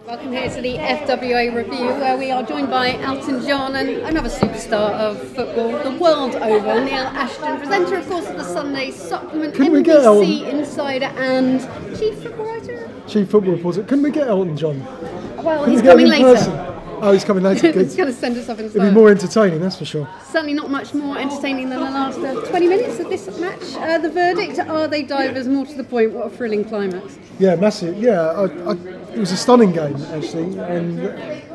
Welcome here to the FWA review, where we are joined by Elton John and another superstar of football the world over, Neil Ashton, presenter of course of the Sunday Supplement, NBC insider and chief football writer? Chief football reporter. Couldn't we get Elton John? Well, he's coming later. Oh, he's coming later. He's going to send us off in style. It'll be more entertaining, that's for sure. Certainly not much more entertaining than the last 20 minutes of this match. The verdict, are they divers? More to the point, what a thrilling climax. Yeah, massive. Yeah, it was a stunning game, actually, and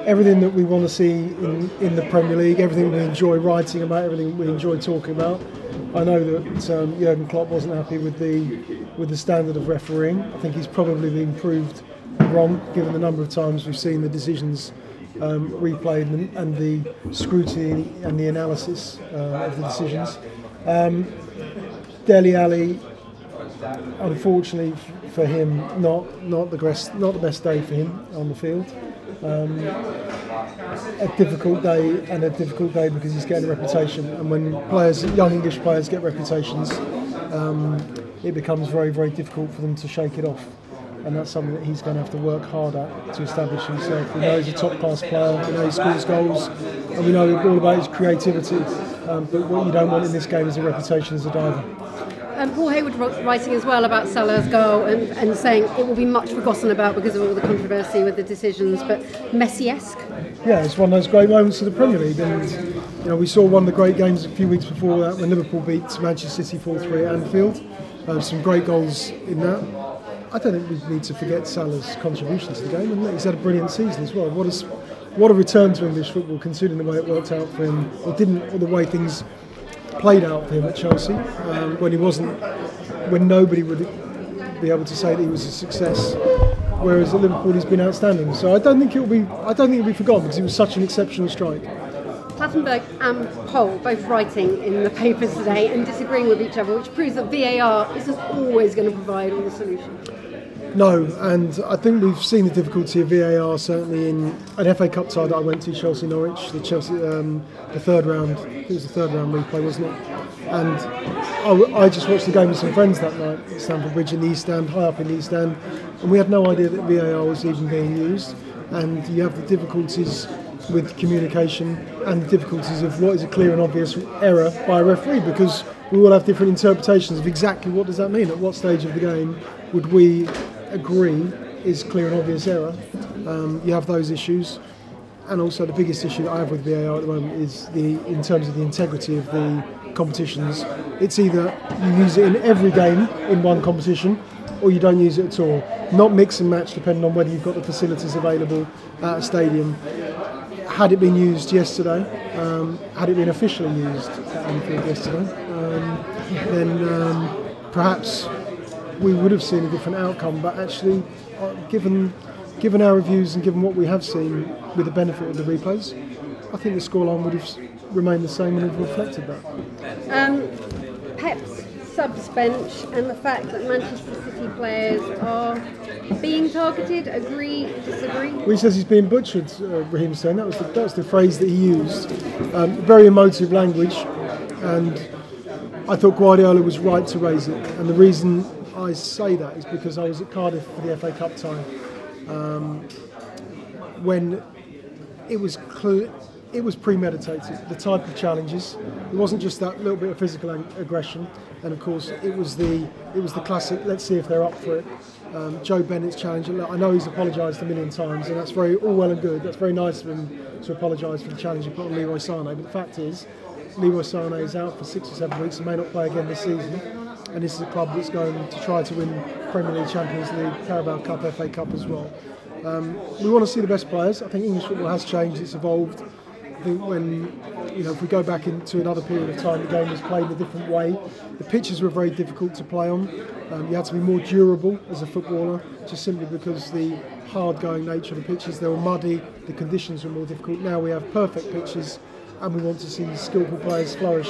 everything that we want to see in the Premier League, everything we enjoy writing about, everything we enjoy talking about. I know that Jurgen Klopp wasn't happy with the standard of refereeing. I think he's probably been proved wrong, given the number of times we've seen the decisions replayed and the scrutiny and the analysis of the decisions. Dele Alli, unfortunately for him, not the best day for him on the field. A difficult day because he's getting a reputation, and when young English players get reputations, it becomes very, very difficult for them to shake it off. And that's something that he's going to have to work hard at to establish himself. We know he's a top-class player, we know he scores goals, and we know all about his creativity. But what you don't want in this game is a reputation as a diver. Paul Hayward writing as well about Salah's goal and saying it will be much forgotten about because of all the controversy with the decisions, but Messi-esque. Yeah, it's one of those great moments of the Premier League, and we saw one of the great games a few weeks before that when Liverpool beat Manchester City 4-3 at Anfield. Some great goals in that. I don't think we need to forget Salah's contribution to the game, and he's had a brilliant season as well. What a return to English football, considering the way it worked out for him, or the way things played out for him at Chelsea, when nobody would be able to say that he was a success. Whereas at Liverpool, he's been outstanding. So I don't think it'll be forgotten because it was such an exceptional strike. Plattenberg and Pohl both writing in the papers today and disagreeing with each other, which proves that VAR isn't always going to provide all the solutions. No, and I think we've seen the difficulty of VAR certainly in an FA Cup tie that I went to, Chelsea-Norwich, the third round. It was the third round replay, wasn't it? And I just watched the game with some friends that night at Stamford Bridge in the East Stand, high up in the East Stand, and we had no idea that VAR was even being used. And you have the difficulties with communication and the difficulties of what is a clear and obvious error by a referee, because we all have different interpretations of exactly what does that mean. At what stage of the game would we agree is clear and obvious error? You have those issues, and also the biggest issue that I have with VAR at the moment is in terms of the integrity of the competitions. It's either you use it in every game in one competition, or you don't use it at all. Not mix and match depending on whether you've got the facilities available at a stadium. Had it been used yesterday, had it been officially used at Anfield yesterday, then perhaps we would have seen a different outcome. But actually, given our reviews and given what we have seen with the benefit of the replays, I think the scoreline would have remained the same and have reflected that. Pep's subs bench and the fact that Manchester City players are being targeted, agree, disagree? Well, he says he's being butchered, Raheem saying. That was the phrase that he used. Very emotive language, and I thought Guardiola was right to raise it. And the reason I say that is because I was at Cardiff for the FA Cup tie when it was premeditated, the type of challenges. It wasn't just that little bit of physical aggression, and of course it was the classic, let's see if they're up for it. Joe Bennett's challenge. I know he's apologised a million times, and that's all well and good. That's very nice of him to apologise for the challenge he put on Leroy Sané. But the fact is, Leroy Sané is out for 6 or 7 weeks and may not play again this season. And this is a club that's going to try to win Premier League, Champions League, Carabao Cup, FA Cup as well. We want to see the best players. I think English football has changed. It's evolved. I think if we go back into another period of time, the game was played in a different way. The pitches were very difficult to play on. You had to be more durable as a footballer, just simply because the hard-going nature of the pitches. They were muddy, the conditions were more difficult. Now we have perfect pitches, and we want to see skillful players flourish.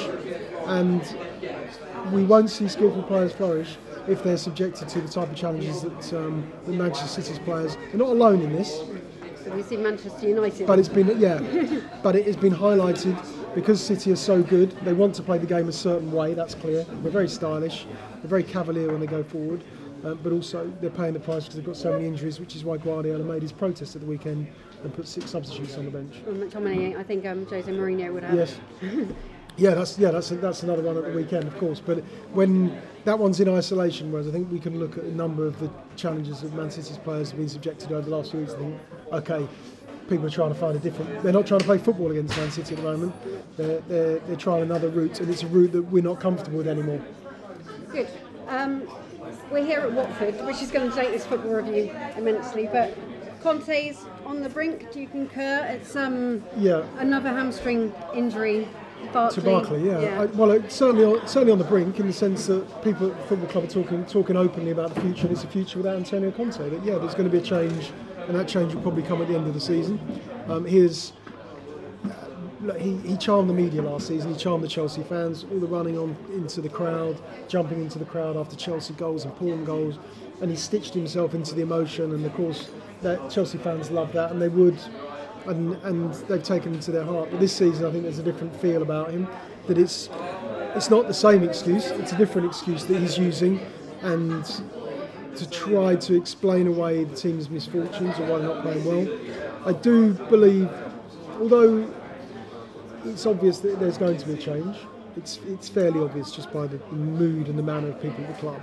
And we won't see skillful players flourish if they're subjected to the type of challenges that Manchester City's players. They're not alone in this. So we see Manchester United. But but it has been highlighted because City are so good. They want to play the game a certain way. That's clear. They're very stylish. They're very cavalier when they go forward. but also they're paying the price because they've got so many injuries, which is why Guardiola made his protest at the weekend and put 6 substitutes on the bench. How many I think Jose Mourinho would have. Yes. That's another one at the weekend, of course. But when that one's in isolation, whereas I think we can look at a number of the challenges that Man City's players have been subjected to over the last few weeks and think, okay, people are trying to find a different. They're not trying to play football against Man City at the moment. They're trying another route, and it's a route that we're not comfortable with anymore. Good. We're here at Watford, which is going to take this football review immensely, but Conte's on the brink. Do you concur? It's another hamstring injury. To Barkley, yeah. It's certainly on the brink, in the sense that people at the football club are talking openly about the future, and it's a future without Antonio Conte. That there's going to be a change, and that change will probably come at the end of the season. He charmed the media last season. He charmed the Chelsea fans. All the running on into the crowd, jumping into the crowd after Chelsea goals, important goals, and he stitched himself into the emotion. And of course, that Chelsea fans love that, and they would. And they've taken him to their heart. But this season, I think there's a different feel about him. That it's not the same excuse. It's a different excuse that he's using, and to try to explain away the team's misfortunes or why they're not playing well. I do believe, although it's obvious that there's going to be a change, it's fairly obvious just by the mood and the manner of people at the club.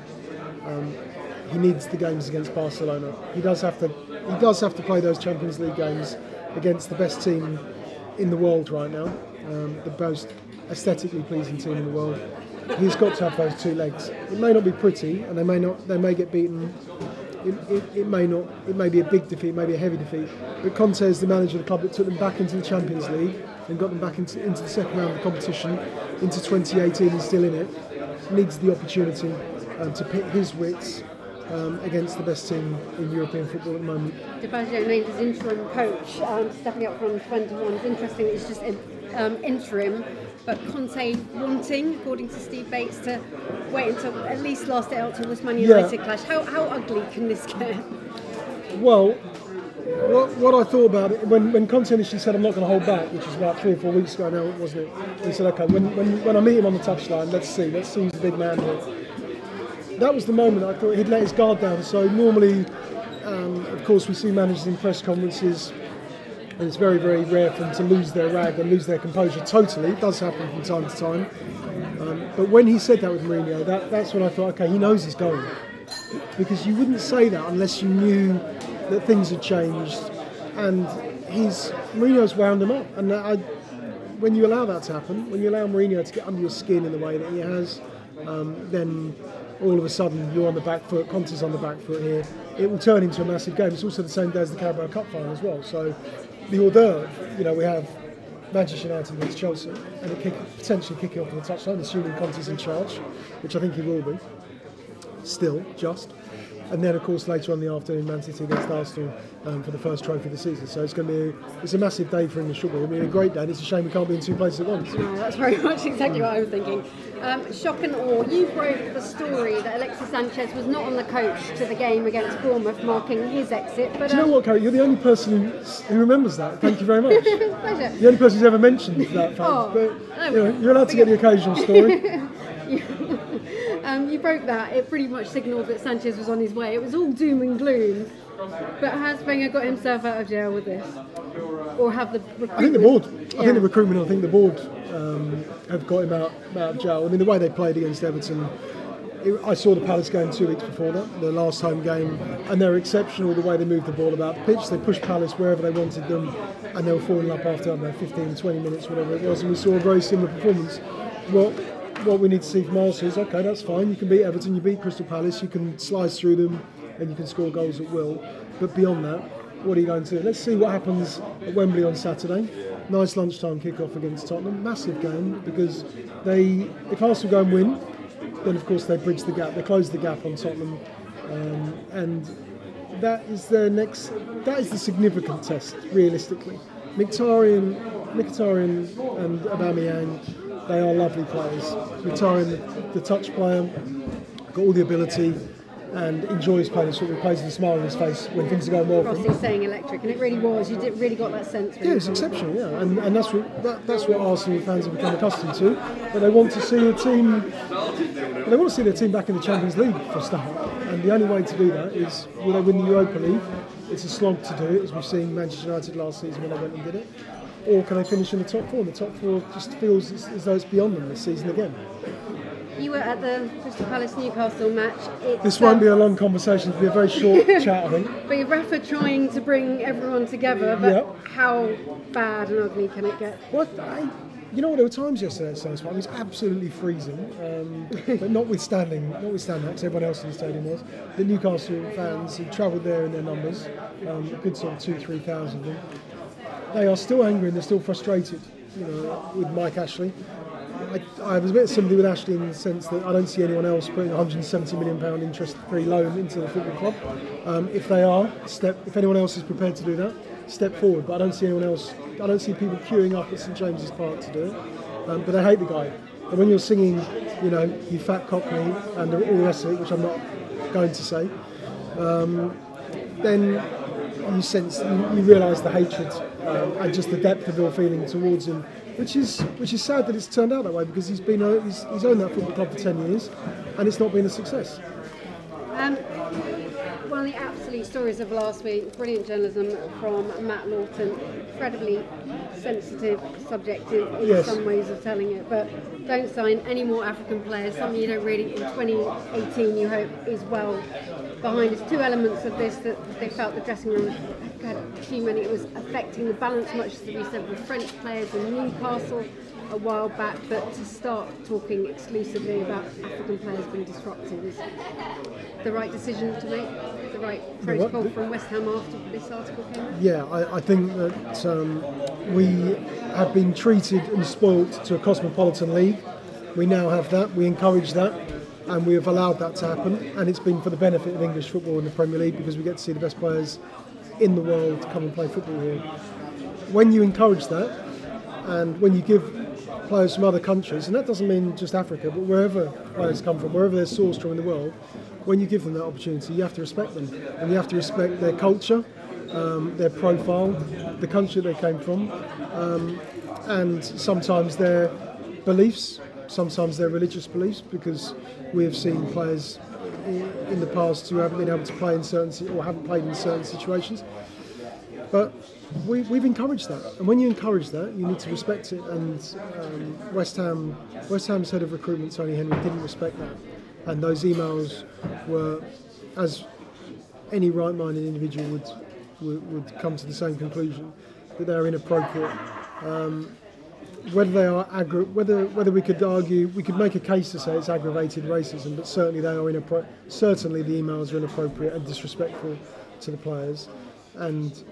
He needs the games against Barcelona. He does have to play those Champions League games against the best team in the world right now, the most aesthetically pleasing team in the world. He's got to have those 2 legs. It may not be pretty, and they may get beaten. It may be a big defeat, maybe a heavy defeat. But Conte is the manager of the club that took them back into the Champions League and got them back into the second round of the competition, into 2018 and still in it. Needs the opportunity to pit his wits against the best team in European football at the moment. Defoe named as interim coach, stepping up from 21. It's interesting that it's just interim, but Conte wanting, according to Steve Bates, to wait until at least last it out till this Man United clash. How ugly can this get? Well, what I thought about it, when Conte initially said I'm not going to hold back, which was about 3 or 4 weeks ago now, wasn't it? He said, okay, when I meet him on the touchline, let's see who's the big man here. That was the moment I thought he'd let his guard down. So normally, of course, we see managers in press conferences, and it's very, very rare for them to lose their rag and lose their composure totally. It does happen from time to time. But when he said that with Mourinho, that's when I thought, okay, he knows he's going. Because you wouldn't say that unless you knew that things had changed. And Mourinho's wound him up. And when you allow that to happen, when you allow Mourinho to get under your skin in the way that he has, then all of a sudden you're on the back foot, Conte's on the back foot here. It will turn into a massive game. It's also the same day as the Carabao Cup final as well. So the hors d'oeuvre, we have Manchester United against Chelsea, and potentially kicking off on the touchline, assuming Conte's in charge, which I think he will be. Still, just. And then, of course, later on in the afternoon, Man City against Arsenal for the first trophy of the season. So it's a massive day for English football. I mean, a great day, and it's a shame we can't be in 2 places at once. No, that's very much exactly what I was thinking. Shock and awe. You broke the story that Alexis Sanchez was not on the coach to the game against Bournemouth, marking his exit. But, do you know what, Carrie? You're the only person who remembers that. Thank you very much. Pleasure. The only person who's ever mentioned that fact. But you're allowed to get the occasional story. You broke that. It pretty much signalled that Sanchez was on his way. It was all doom and gloom. But has Wenger got himself out of jail with this? Or have the recruitment? I think the board. I think the recruitment. I think the board have got him out of jail. I mean, the way they played against Everton. I saw the Palace game 2 weeks before that, the last home game, and they're exceptional the way they moved the ball about the pitch. They pushed Palace wherever they wanted them, and they were falling up after 15, 20 minutes, whatever it was, and we saw a very similar performance. What we need to see from Arsenal is, okay, that's fine, you can beat Everton, you beat Crystal Palace, you can slice through them, and you can score goals at will, but beyond that, what are you going to do? Let's see what happens at Wembley on Saturday. Nice lunchtime kick-off against Tottenham, massive game, because if Arsenal go and win, then of course they bridge the gap, they close the gap on Tottenham, and that is the significant test, realistically. Mkhitaryan and Aubameyang, they are lovely players. Mkhitaryan, the touch player, got all the ability and enjoys playing football, plays with a smile on his face when things are going well for him. Rossi's saying electric, and it really was. You really got that sense. Really. Yeah, it's exceptional. Yeah, and that's what Arsenal fans have become accustomed to. But they want to see a team. They want to see their team back in the Champions League for a start. And the only way to do that is, will they win the Europa League? It's a slog to do it, as we've seen Manchester United last season when they went and did it. Or can they finish in the top four? And the top four just feels as though it's beyond them this season again. You were at the Crystal Palace-Newcastle match. This won't be a long conversation, it'll be a very short chat, I think. But Rafa trying to bring everyone together, but how bad and ugly can it get? What? You know what, there were times yesterday at Stones Park, it was absolutely freezing, but notwithstanding that, because everyone else in the stadium was, the Newcastle fans who travelled there in their numbers, a good sort of 2,000-3,000 of them, they are still angry and they're still frustrated, with Mike Ashley. I was a bit of sympathy with Ashley in the sense that I don't see anyone else putting £170 million interest-free loan into the football club. If they are, if anyone else is prepared to do that, step forward. But I don't see anyone else. I don't see people queuing up at St James's Park to do it. But they hate the guy. And when you're singing, you fat cockney and all the rest of it, which I'm not going to say, then you sense, you realise the hatred and just the depth of your feeling towards him. Which is sad that it's turned out that way, because he's owned that football club for 10 years and it's not been a success. One of the absolute stories of last week, brilliant journalism from Matt Lawton, incredibly sensitive, subjective in some ways of telling it, but don't sign any more African players, something you don't really, in 2018 you hope is well behind. There's two elements of this that they felt the dressing room had too many. It was affecting the balance, much as we said with French players in Newcastle a while back, but to start talking exclusively about African players being disrupted is the right decision to make, the right protocol from West Ham after this article came out? Yeah, I think that we have been treated and spoilt to a Cosmopolitan league. We now have that, we encourage that, and we have allowed that to happen, and it's been for the benefit of English football in the Premier League, because we get to see the best players in the world come and play football here. When you encourage that, and when you give players from other countries, and that doesn't mean just Africa, but wherever players come from, wherever they're sourced from in the world, when you give them that opportunity, you have to respect them, and you have to respect their culture, their profile, the country they came from, and sometimes their beliefs, sometimes their religious beliefs, because we have seen players in the past who haven't been able to play in certain, or haven't played in certain situations. But we've encouraged that, and when you encourage that, you need to respect it. And West Ham's head of recruitment, Tony Henry, didn't respect that, and those emails were, as any right-minded individual would come to the same conclusion, that they are inappropriate. Whether they are whether we could argue, we could make a case to say it's aggravated racism, but certainly they are certainly the emails are inappropriate and disrespectful to the players, and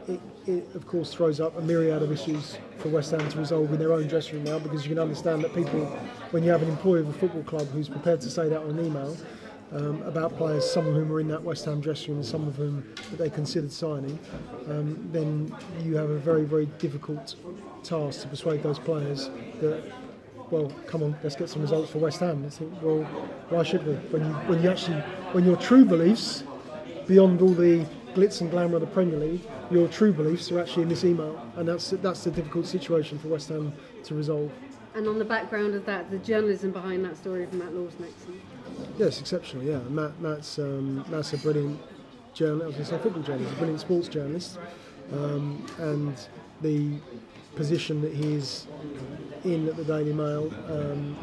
it of course throws up a myriad of issues for West Ham to resolve in their own dressing room now, because you can understand that people, when you have an employee of a football club who's prepared to say that on an email about players, some of whom were in that West Ham dressing room and some of whom that they considered signing, then you have a very, very difficult task to persuade those players that, well, come on, let's get some results for West Ham. I think, well, why should we? When your true beliefs, beyond all the glitz and glamour of the Premier League, your true beliefs are actually in this email, and that's the difficult situation for West Ham to resolve. And on the background of that, the journalism behind that story from Matt Lawson, excellent. Yes, exceptional. Yeah, Matt's a brilliant journalist. I was going to say football journalist, a brilliant sports journalist, and the position that he's in at the Daily Mail,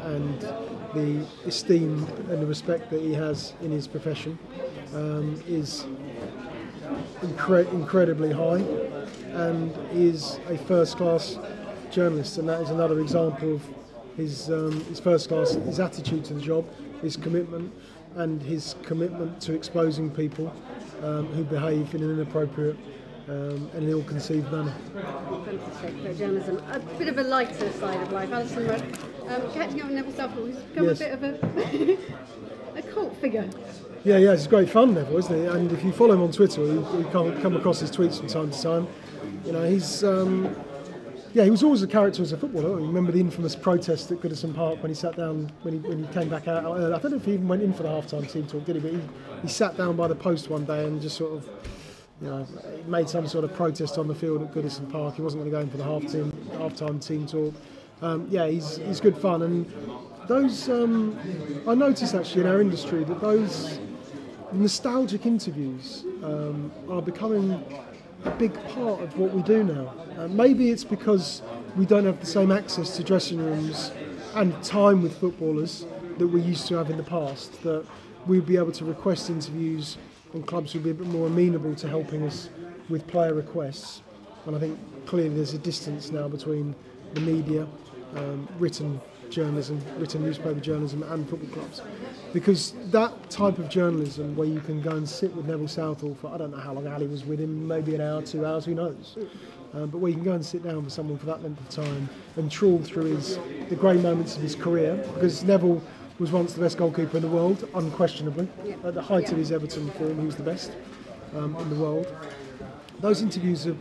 and the esteem and the respect that he has in his profession is incredibly high, and is a first-class journalist, and that is another example of his first-class, his attitude to the job, his commitment, and his commitment to exposing people who behave in an inappropriate and ill-conceived manner. Fantastic journalism. A bit of a lighter side of life. Alison Rudd, catching up with Neville Southall, who's become a bit of a cult figure. Yeah, it's great fun, Neville, isn't it? And if you follow him on Twitter, you come across his tweets from time to time. He's he was always a character as a footballer. I remember the infamous protest at Goodison Park when he sat down, when he came back out. I don't know if he even went in for the half-time team talk, did he? But he sat down by the post one day and just sort of, made some sort of protest on the field at Goodison Park. He wasn't going to go in for the half-time team talk. He's good fun. And those, I noticed actually in our industry that those nostalgic interviews are becoming a big part of what we do now. Maybe it's because we don't have the same access to dressing rooms and time with footballers that we used to have in the past, that we'd be able to request interviews and clubs would be a bit more amenable to helping us with player requests. And I think clearly there's a distance now between the media, written journalism, written newspaper journalism and football clubs. Because that type of journalism where you can go and sit with Neville Southall for, I don't know how long Ali was with him, maybe an hour, 2 hours, who knows. But where you can go and sit down with someone for that length of time and trawl through the great moments of his career, because Neville was once the best goalkeeper in the world, unquestionably. At the height of his Everton form, he was the best in the world. Those interviews are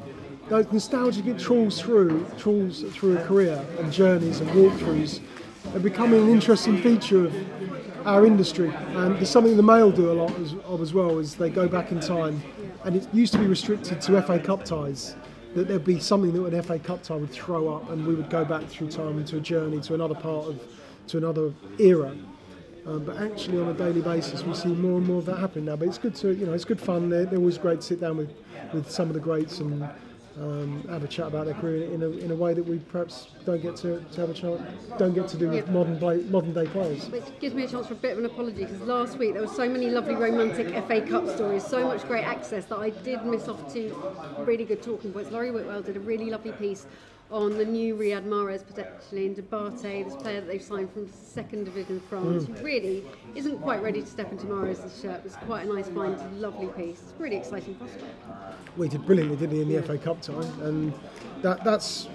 those nostalgic, it trawls through a career and journeys and walkthroughs are becoming an interesting feature of our industry. And there's something the Mail do a lot as well, is they go back in time, and it used to be restricted to FA Cup ties, that there'd be something that an FA Cup tie would throw up and we would go back through time into a journey to another era. But actually on a daily basis we see more and more of that happen now. But it's good to, it's good fun. They're always great to sit down with some of the greats and have a chat about their career in a way that we perhaps don't get to have a chance, don't get to do with modern day players. Which gives me a chance for a bit of an apology, because last week there were so many lovely romantic FA Cup stories, so much great access, that I did miss off two really good talking points. Laurie Whitwell did a really lovely piece on the new Riyad Mahrez potentially in Debate, this player that they've signed from second division France, who really isn't quite ready to step into Mahrez's shirt. It was quite a nice find, lovely piece. It's a really exciting prospect. Well, he did brilliantly, didn't he, in the FA Cup tie, and that's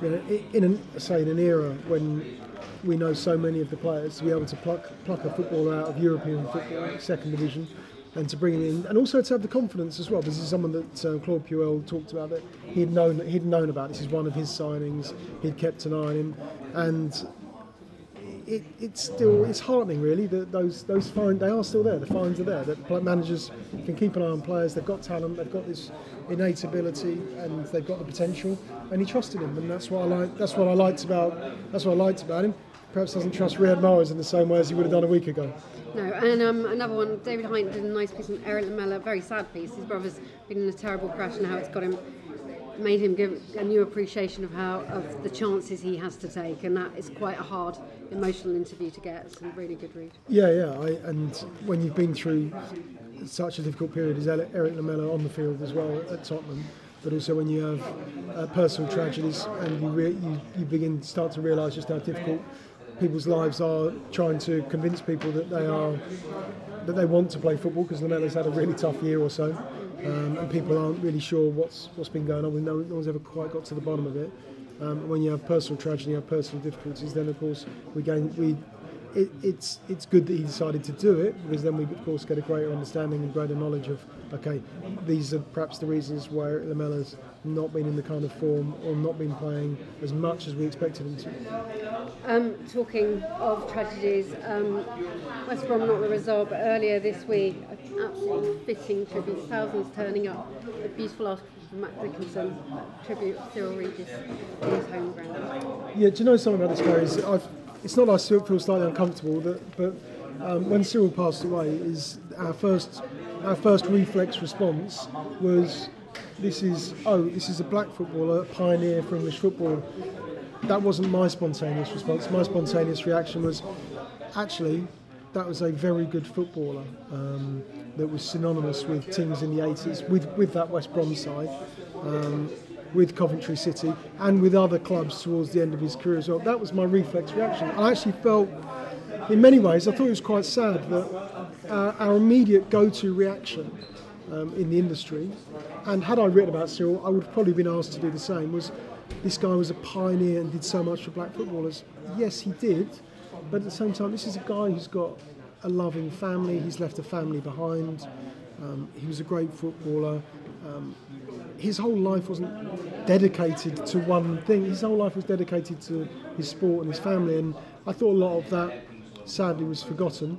in an era when we know so many of the players, to be able to pluck a footballer out of European football, second division, and to bring him in, and also to have the confidence as well. This is someone that Claude Puel talked about, that he'd known about. This is one of his signings. He'd kept an eye on him, and it's heartening really that those fines, they are still there. The fines are there. That managers can keep an eye on players. They've got talent. They've got this innate ability, and they've got the potential. And he trusted him, and that's what I liked about him. Perhaps doesn't trust Riyad Mahrez in the same way as he would have done a week ago. No, and another one, David Hint did a nice piece on Eric Lamela, very sad piece. His brother's been in a terrible crash, and how it's made him give a new appreciation of the chances he has to take, and that is quite a hard, emotional interview to get. It's a really good read. And when you've been through such a difficult period as Eric Lamela on the field as well at Tottenham, but also when you have personal tragedies and you start to realise just how difficult people's lives are, trying to convince people that they want to play football, because Lamela's had a really tough year or so, and people aren't really sure what's been going on. No one's ever quite got to the bottom of it. When you have personal tragedy, you have personal difficulties, then of course it's good that he decided to do it, because then we of course get a greater understanding and greater knowledge of, okay, these are perhaps the reasons why Lamela's not been in the kind of form or not been playing as much as we expected him to. Talking of tragedies, West Brom not the result, but earlier this week, an absolutely fitting tribute, thousands turning up, a beautiful article from Matt Dickinson, tribute of Cyrille Yates in his home ground. Yeah, do you know something about this, Carrie? It's not that I feel slightly uncomfortable, but when Cyrille passed away, our first reflex response was, this is a black footballer, a pioneer for English football. That wasn't my spontaneous response. My spontaneous reaction was, actually, that was a very good footballer that was synonymous with teams in the 80s, with that West Brom side, with Coventry City, and with other clubs towards the end of his career as well. That was my reflex reaction. I actually felt, in many ways, I thought it was quite sad that our immediate go-to reaction in the industry, and had I written about Cyrille, I would have probably been asked to do the same, was, this guy was a pioneer and did so much for black footballers. Yes, he did, but at the same time, this is a guy who's got a loving family. He's left a family behind. He was a great footballer. His whole life wasn't dedicated to one thing. His whole life was dedicated to his sport and his family, and I thought a lot of that, sadly, was forgotten.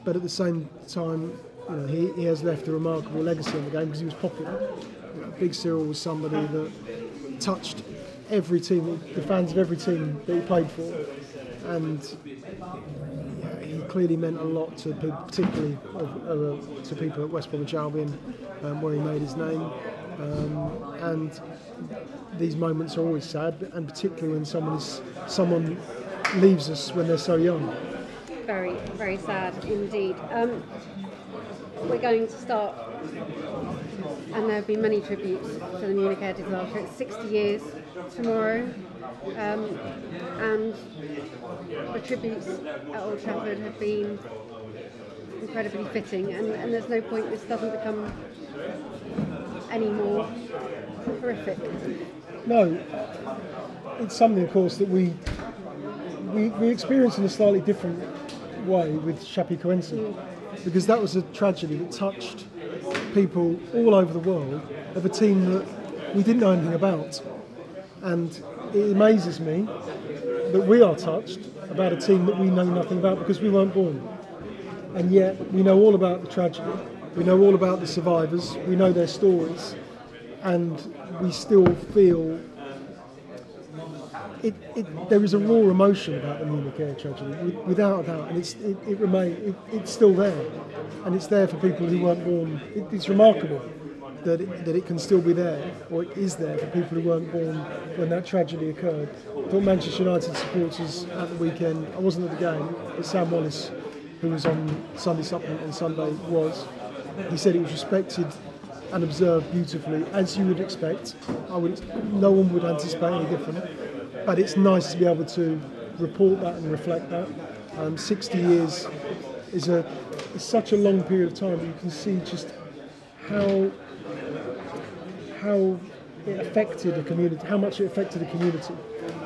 But at the same time, he has left a remarkable legacy in the game because he was popular. Big Cyrille was somebody that touched every team, the fans of every team that he played for, and clearly meant a lot to particularly to people at West Bromwich Albion, where he made his name. And these moments are always sad, and particularly when someone leaves us when they're so young. Very, very sad indeed. We're going to start, and there have been many tributes to the Munich Air Disaster. It's 60 years tomorrow, and the tributes at Old Trafford have been incredibly fitting, and there's no point this doesn't become any more horrific. No, it's something, of course, that we experienced in a slightly different way with Chapecoense, because that was a tragedy that touched people all over the world of a team that we didn't know anything about. And it amazes me that we are touched about a team that we know nothing about because we weren't born. And yet we know all about the tragedy, we know all about the survivors, we know their stories, and we still feel there is a raw emotion about the Munich Air tragedy, without a doubt, and it's still there, and it's there for people who weren't born. It's remarkable that it can still be there, or it is there for people who weren't born when that tragedy occurred. I thought Manchester United supporters at the weekend, I wasn't at the game, but Sam Wallace, who was on Sunday Supplement on Sunday, he said it was respected and observed beautifully, as you would expect. No one would anticipate any different. But it's nice to be able to report that and reflect that. 60 years is such a long period of time. You can see just how it affected a community, how much it affected a community.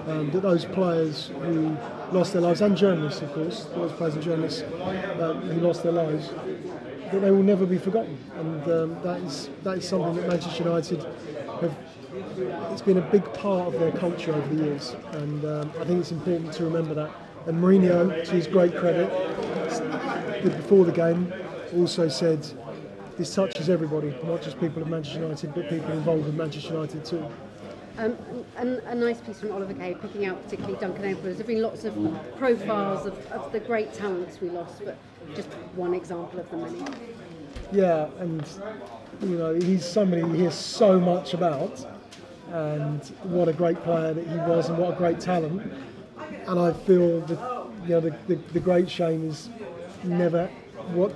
That those players who lost their lives, and journalists, of course, those players and journalists who lost their lives, that they will never be forgotten. And that is something that Manchester United have. It's been a big part of their culture over the years, and I think it's important to remember that. And Mourinho, to his great credit, before the game, also said this touches everybody, not just people of Manchester United, but people involved with Manchester United too. And a nice piece from Oliver Kay, picking out particularly Duncan Edwards. There have been lots of profiles of the great talents we lost, but just one example of the many. Yeah, and he's somebody you hear so much about, and what a great player that he was, and what a great talent. And I feel that the great shame is never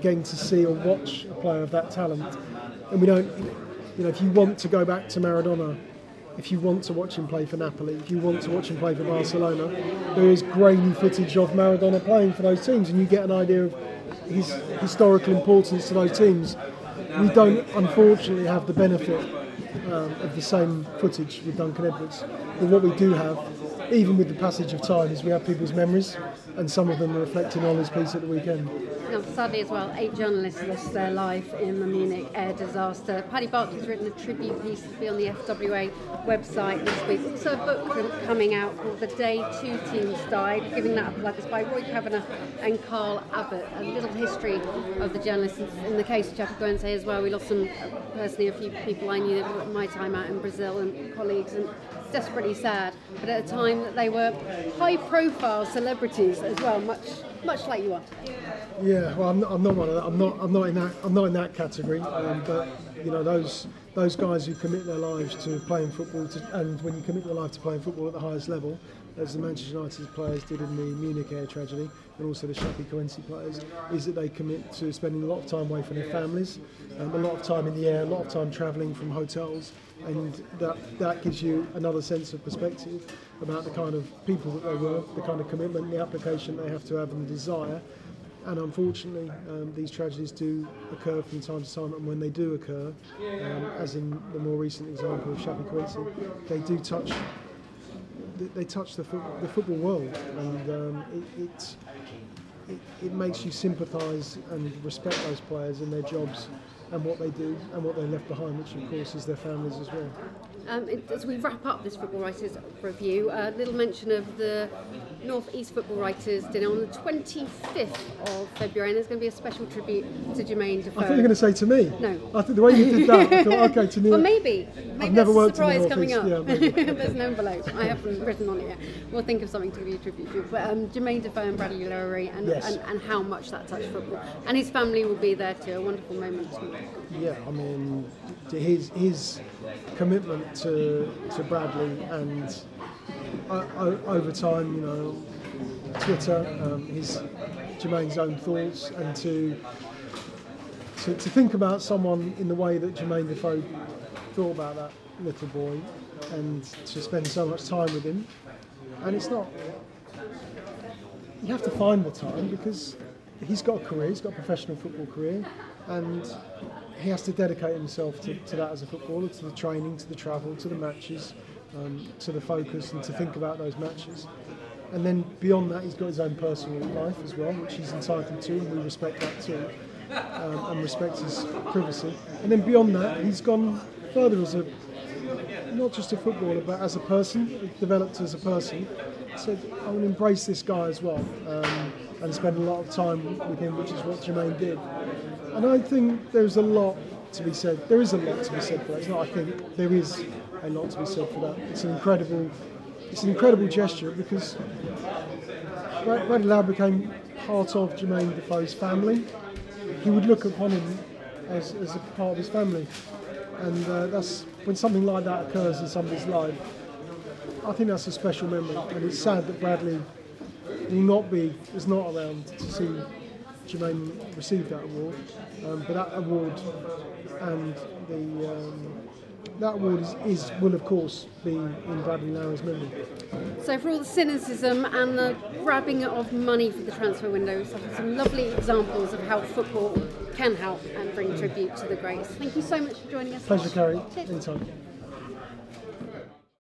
getting to see or watch a player of that talent. And we don't, if you want to go back to Maradona, if you want to watch him play for Napoli, if you want to watch him play for Barcelona, there is grainy footage of Maradona playing for those teams, and you get an idea of his historical importance to those teams. We don't, unfortunately, have the benefit of the same footage with Duncan Edwards. But what we do have, even with the passage of time, is we have people's memories, and some of them are reflecting on his piece at the weekend. Now, sadly as well, 8 journalists lost their life in the Munich Air Disaster. Paddy Barclay's written a tribute piece to be on the FWA website this week. Also a book coming out called The Day 2 Teams Died, giving that a plug. It's by Roy Kavanagh and Carl Abbott. A little history of the journalists. In the case of Chapecoense as well, we lost personally a few people I knew at my time out in Brazil, and colleagues, and it's desperately sad. But at a time that they were high-profile celebrities as well, much like you are today. Yeah, well, I'm not one of that. I'm not in that category. But those guys who commit their lives to playing football, and when you commit your life to playing football at the highest level, as the Manchester United players did in the Munich Air tragedy, and also the Chapecoense players, is that they commit to spending a lot of time away from their families, a lot of time in the air, a lot of time travelling from hotels, and that gives you another sense of perspective about the kind of people that they were, the kind of commitment, the application they have to have, and the desire. And unfortunately, these tragedies do occur from time to time, and when they do occur, as in the more recent example of Chapecoense, they do touch. They touch the football world, and it makes you sympathise and respect those players and their jobs, and what they do and what they left behind, which of course is their families as well. As we wrap up this Football Writers Review, a little mention of the North East Football Writers dinner on the 25th of February, and there's going to be a special tribute to Jemaine Defoe. I thought you were going to say to me. No. I think the way you did that, I thought, okay, to me. Well, maybe I've never there's a worked surprise in the coming up. Yeah, there's an envelope. I haven't written on it yet. We'll think of something to give you a tribute to. But Jemaine Defoe and Bradley Lowery, and how much that touched football. And his family will be there too. A wonderful moment. Yeah, I mean, his commitment to Bradley, and over time, you know, Twitter, Jermaine's own thoughts, and to think about someone in the way that Jemaine Defoe thought about that little boy, and to spend so much time with him. And it's not, you have to find the time, because he's got a career, he's got a professional football career, and he has to dedicate himself to that as a footballer, to the training, to the travel, to the matches, to the focus, and to think about those matches. And then beyond that, he's got his own personal life as well, which he's entitled to, and we respect that too, and respect his privacy. And then beyond that, he's gone further as not just a footballer, but as a person, developed as a person. Said, I will embrace this guy as well, and spend a lot of time with him, which is what Jemaine did. And I think there's a lot to be said. There is a lot to be said for that. It's not I think, there is a lot to be said for that. It's an incredible gesture, because Bradley Lowery became part of Jemaine Defoe's family. He would look upon him as a part of his family. And that's when something like that occurs in somebody's life, I think that's a special memory. And it's sad that Bradley is not around to see Jemaine receive that award. But that award and that award will of course be in Bradley Lowery's memory. So for all the cynicism and the grabbing of money for the transfer window, some lovely examples of how football can help and bring tribute to the greats. Thank you so much for joining us. Pleasure, Carrie. Anytime.